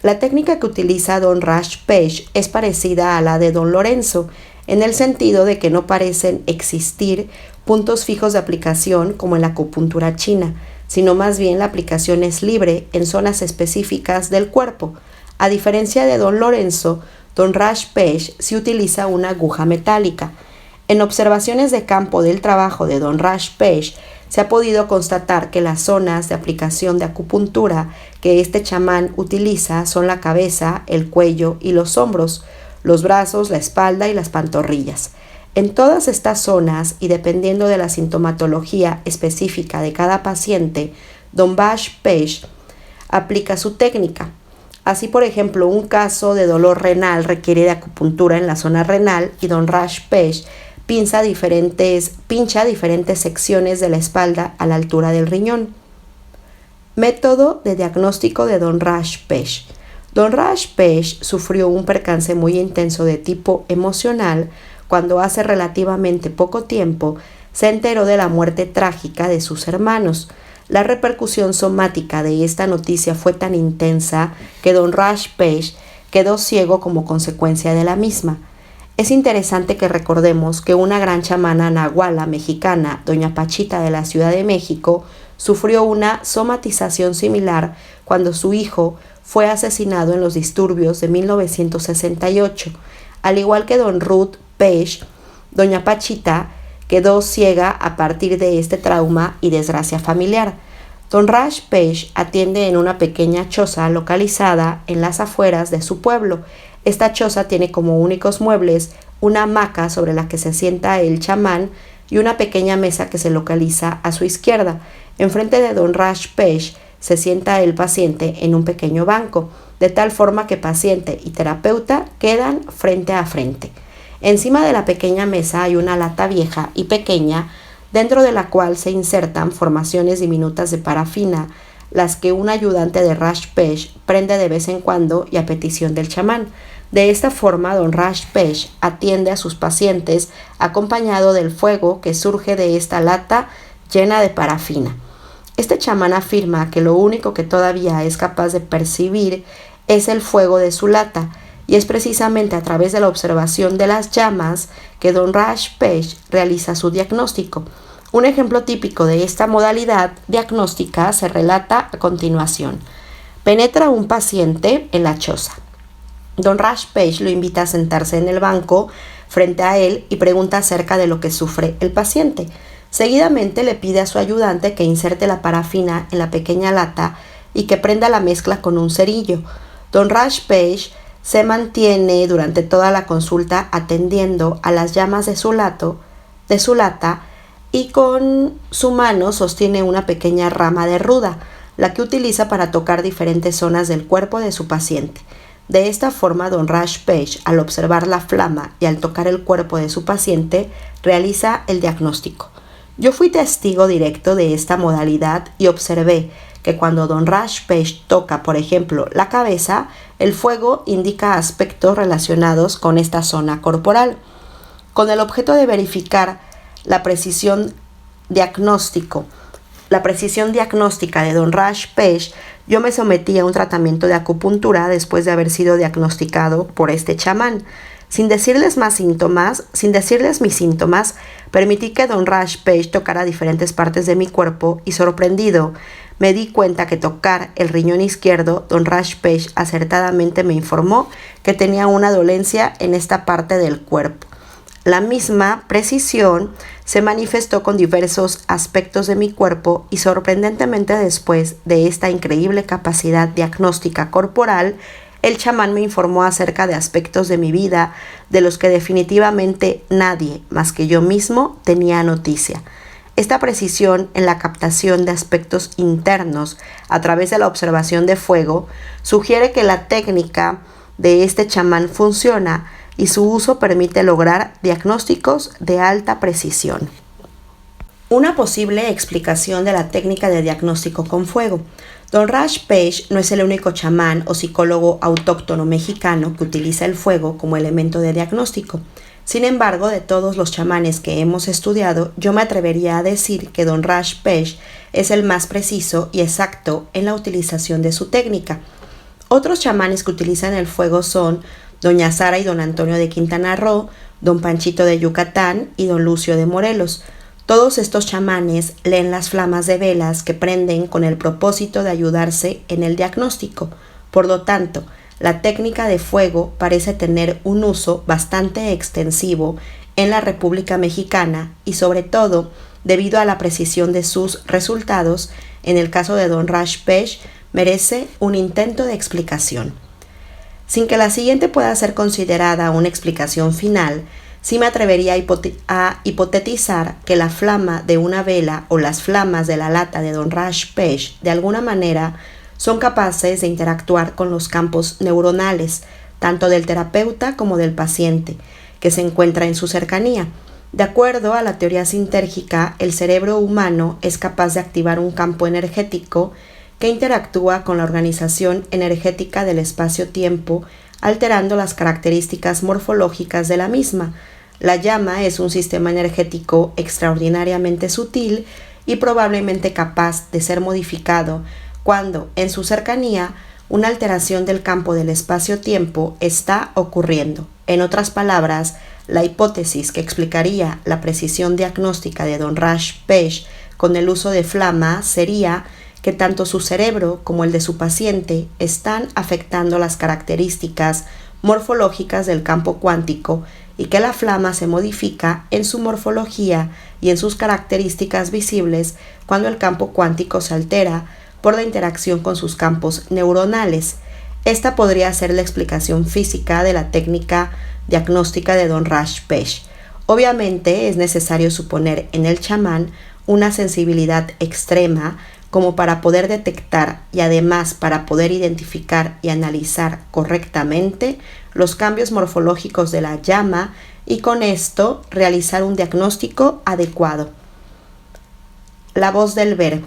La técnica que utiliza Don Rash Pesh es parecida a la de Don Lorenzo, en el sentido de que no parecen existir puntos fijos de aplicación como en la acupuntura china, sino más bien la aplicación es libre en zonas específicas del cuerpo. A diferencia de Don Lorenzo, Don Rash Pesh sí utiliza una aguja metálica. En observaciones de campo del trabajo de Don Rash Pesh, se ha podido constatar que las zonas de aplicación de acupuntura que este chamán utiliza son la cabeza, el cuello y los hombros, los brazos, la espalda y las pantorrillas. En todas estas zonas, y dependiendo de la sintomatología específica de cada paciente, Don Rash Pesh aplica su técnica. Así, por ejemplo, un caso de dolor renal requiere de acupuntura en la zona renal y Don Rash Pesh pincha diferentes secciones de la espalda a la altura del riñón. Método de diagnóstico de Don Rash Pesh. Don Rash Pesh sufrió un percance muy intenso de tipo emocional cuando hace relativamente poco tiempo se enteró de la muerte trágica de sus hermanos. La repercusión somática de esta noticia fue tan intensa que don Raj Pesh quedó ciego como consecuencia de la misma. Es interesante que recordemos que una gran chamana nahuala mexicana, doña Pachita de la Ciudad de México, sufrió una somatización similar cuando su hijo fue asesinado en los disturbios de 1968. Al igual que don Ruth Pesh, doña Pachita quedó ciega a partir de este trauma y desgracia familiar. Don Raj Pesh atiende en una pequeña choza localizada en las afueras de su pueblo. Esta choza tiene como únicos muebles una hamaca sobre la que se sienta el chamán y una pequeña mesa que se localiza a su izquierda. Enfrente de don Raj Pesh se sienta el paciente en un pequeño banco, de tal forma que paciente y terapeuta quedan frente a frente. Encima de la pequeña mesa hay una lata vieja y pequeña, dentro de la cual se insertan formaciones diminutas de parafina, las que un ayudante de Raj Pesh prende de vez en cuando y a petición del chamán. De esta forma, don Raj Pesh atiende a sus pacientes acompañado del fuego que surge de esta lata llena de parafina. Este chamán afirma que lo único que todavía es capaz de percibir es el fuego de su lata, y es precisamente a través de la observación de las llamas que don Raj Pesh realiza su diagnóstico. Un ejemplo típico de esta modalidad diagnóstica se relata a continuación. Penetra un paciente en la choza. Don Raj Pesh lo invita a sentarse en el banco frente a él y pregunta acerca de lo que sufre el paciente. Seguidamente le pide a su ayudante que inserte la parafina en la pequeña lata y que prenda la mezcla con un cerillo. Don Raj Pesh se mantiene durante toda la consulta atendiendo a las llamas de su lata y con su mano sostiene una pequeña rama de ruda, la que utiliza para tocar diferentes zonas del cuerpo de su paciente. De esta forma, don Raj Pesh, al observar la flama y al tocar el cuerpo de su paciente, realiza el diagnóstico. Yo fui testigo directo de esta modalidad y observé que cuando don Raj Pesh toca, por ejemplo, la cabeza, el fuego indica aspectos relacionados con esta zona corporal. Con el objeto de verificar la precisión diagnóstica de don Raj Pesh, yo me sometí a un tratamiento de acupuntura después de haber sido diagnosticado por este chamán. Sin decirles mis síntomas, permití que don Raj Pesh tocara diferentes partes de mi cuerpo y sorprendido, me di cuenta que tocar el riñón izquierdo, don Raj Pesh acertadamente me informó que tenía una dolencia en esta parte del cuerpo. La misma precisión se manifestó con diversos aspectos de mi cuerpo y sorprendentemente después de esta increíble capacidad diagnóstica corporal, el chamán me informó acerca de aspectos de mi vida de los que definitivamente nadie más que yo mismo tenía noticia. Esta precisión en la captación de aspectos internos a través de la observación de fuego sugiere que la técnica de este chamán funciona y su uso permite lograr diagnósticos de alta precisión. Una posible explicación de la técnica de diagnóstico con fuego. Don Raj Pesh no es el único chamán o psicólogo autóctono mexicano que utiliza el fuego como elemento de diagnóstico. Sin embargo, de todos los chamanes que hemos estudiado, yo me atrevería a decir que don Raj Pesh es el más preciso y exacto en la utilización de su técnica. Otros chamanes que utilizan el fuego son doña Sara y don Antonio de Quintana Roo, don Panchito de Yucatán y don Lucio de Morelos. Todos estos chamanes leen las flamas de velas que prenden con el propósito de ayudarse en el diagnóstico. Por lo tanto, la técnica de fuego parece tener un uso bastante extensivo en la República Mexicana y sobre todo debido a la precisión de sus resultados, en el caso de don Raj Pesh, merece un intento de explicación. Sin que la siguiente pueda ser considerada una explicación final, sí me atrevería a hipotetizar que la flama de una vela o las flamas de la lata de don Raj Pesh de alguna manera son capaces de interactuar con los campos neuronales, tanto del terapeuta como del paciente, que se encuentra en su cercanía. De acuerdo a la teoría sintérgica, el cerebro humano es capaz de activar un campo energético que interactúa con la organización energética del espacio-tiempo, alterando las características morfológicas de la misma. La llama es un sistema energético extraordinariamente sutil y probablemente capaz de ser modificado cuando, en su cercanía, una alteración del campo del espacio-tiempo está ocurriendo. En otras palabras, la hipótesis que explicaría la precisión diagnóstica de Don Raj Pesh con el uso de flama sería que tanto su cerebro como el de su paciente están afectando las características morfológicas del campo cuántico y que la flama se modifica en su morfología y en sus características visibles cuando el campo cuántico se altera por la interacción con sus campos neuronales. Esta podría ser la explicación física de la técnica diagnóstica de Don Raj Pesh. Obviamente es necesario suponer en el chamán una sensibilidad extrema como para poder detectar y además para poder identificar y analizar correctamente los cambios morfológicos de la llama y con esto realizar un diagnóstico adecuado. La voz del ver.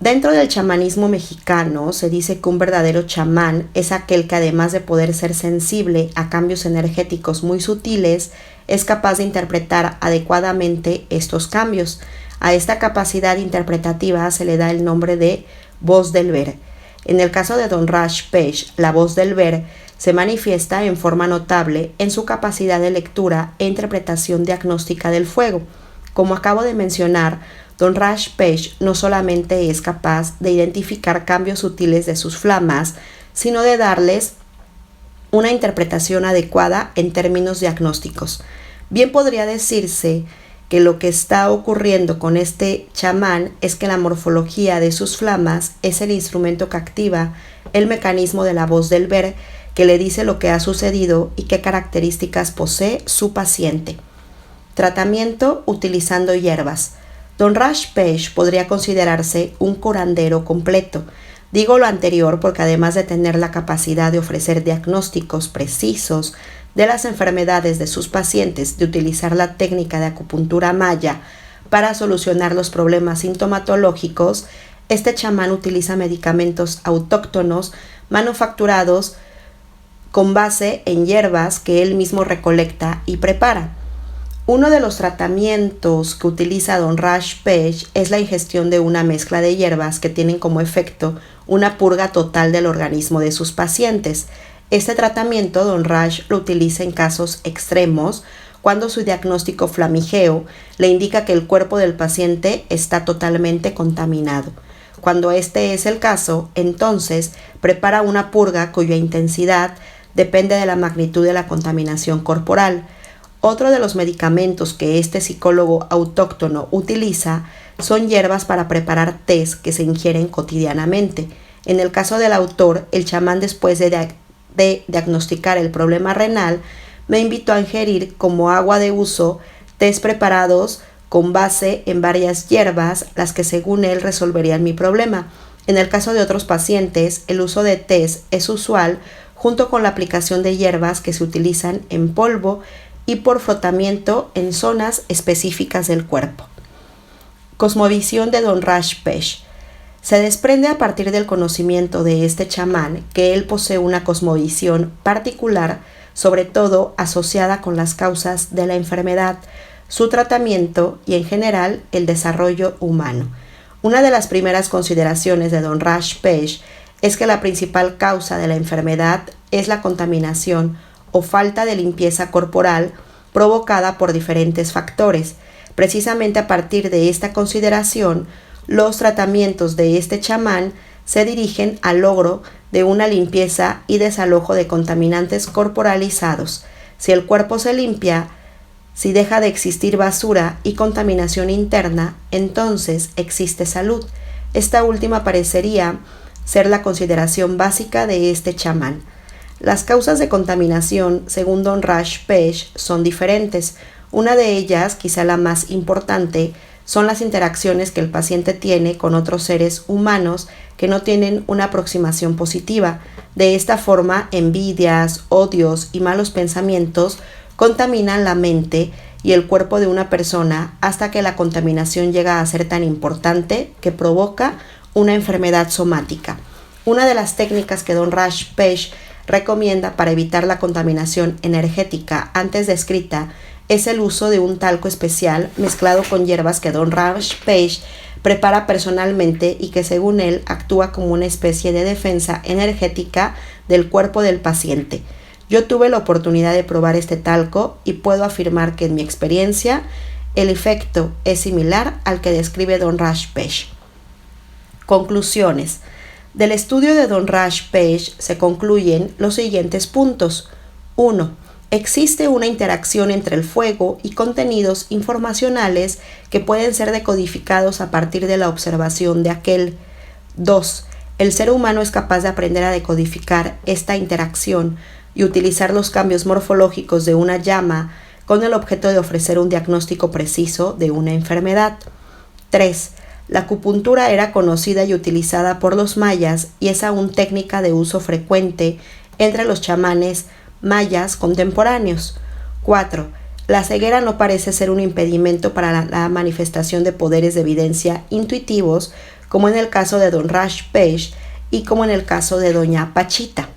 Dentro del chamanismo mexicano se dice que un verdadero chamán es aquel que además de poder ser sensible a cambios energéticos muy sutiles, es capaz de interpretar adecuadamente estos cambios. A esta capacidad interpretativa se le da el nombre de voz del ver. En el caso de Don Raj Pesh, la voz del ver se manifiesta en forma notable en su capacidad de lectura e interpretación diagnóstica del fuego. Como acabo de mencionar, Don Raj Pesh no solamente es capaz de identificar cambios sutiles de sus flamas, sino de darles una interpretación adecuada en términos diagnósticos. Bien podría decirse que lo que está ocurriendo con este chamán es que la morfología de sus flamas es el instrumento que activa el mecanismo de la voz del ver, que le dice lo que ha sucedido y qué características posee su paciente. Tratamiento utilizando hierbas. Don Raj Pesh podría considerarse un curandero completo. Digo lo anterior porque además de tener la capacidad de ofrecer diagnósticos precisos de las enfermedades de sus pacientes, de utilizar la técnica de acupuntura maya para solucionar los problemas sintomatológicos, este chamán utiliza medicamentos autóctonos manufacturados con base en hierbas que él mismo recolecta y prepara. Uno de los tratamientos que utiliza Don Raj Pesh es la ingestión de una mezcla de hierbas que tienen como efecto una purga total del organismo de sus pacientes. Este tratamiento Don Raj lo utiliza en casos extremos cuando su diagnóstico flamígeo le indica que el cuerpo del paciente está totalmente contaminado. Cuando este es el caso, entonces prepara una purga cuya intensidad depende de la magnitud de la contaminación corporal. Otro de los medicamentos que este psicólogo autóctono utiliza son hierbas para preparar tés que se ingieren cotidianamente. En el caso del autor, el chamán, después de diagnosticar el problema renal, me invitó a ingerir como agua de uso tés preparados con base en varias hierbas, las que según él resolverían mi problema. En el caso de otros pacientes, el uso de tés es usual junto con la aplicación de hierbas que se utilizan en polvo y por frotamiento en zonas específicas del cuerpo. Cosmovisión de Don Raj Pesh. Se desprende a partir del conocimiento de este chamán que él posee una cosmovisión particular, sobre todo asociada con las causas de la enfermedad, su tratamiento y en general el desarrollo humano. Una de las primeras consideraciones de Don Raj Pesh es que la principal causa de la enfermedad es la contaminación o falta de limpieza corporal provocada por diferentes factores. Precisamente a partir de esta consideración, los tratamientos de este chamán se dirigen al logro de una limpieza y desalojo de contaminantes corporalizados. Si el cuerpo se limpia, si deja de existir basura y contaminación interna, entonces existe salud. Esta última parecería ser la consideración básica de este chamán. Las causas de contaminación, según Don Raj Pesh, son diferentes. Una de ellas, quizá la más importante, son las interacciones que el paciente tiene con otros seres humanos que no tienen una aproximación positiva. De esta forma, envidias, odios y malos pensamientos contaminan la mente y el cuerpo de una persona hasta que la contaminación llega a ser tan importante que provoca una enfermedad somática. Una de las técnicas que Don Raj Pesh recomienda para evitar la contaminación energética antes descrita es el uso de un talco especial mezclado con hierbas que Don Raj Page prepara personalmente y que según él actúa como una especie de defensa energética del cuerpo del paciente. Yo tuve la oportunidad de probar este talco y puedo afirmar que en mi experiencia el efecto es similar al que describe Don Raj Page. Conclusiones. Del estudio de Don Raj Page se concluyen los siguientes puntos. 1. Existe una interacción entre el fuego y contenidos informacionales que pueden ser decodificados a partir de la observación de aquel. 2. El ser humano es capaz de aprender a decodificar esta interacción y utilizar los cambios morfológicos de una llama con el objeto de ofrecer un diagnóstico preciso de una enfermedad. 3. La acupuntura era conocida y utilizada por los mayas y es aún técnica de uso frecuente entre los chamanes mayas contemporáneos. 4. La ceguera no parece ser un impedimento para la manifestación de poderes de evidencia intuitivos, como en el caso de Don Raj Page y como en el caso de Doña Pachita.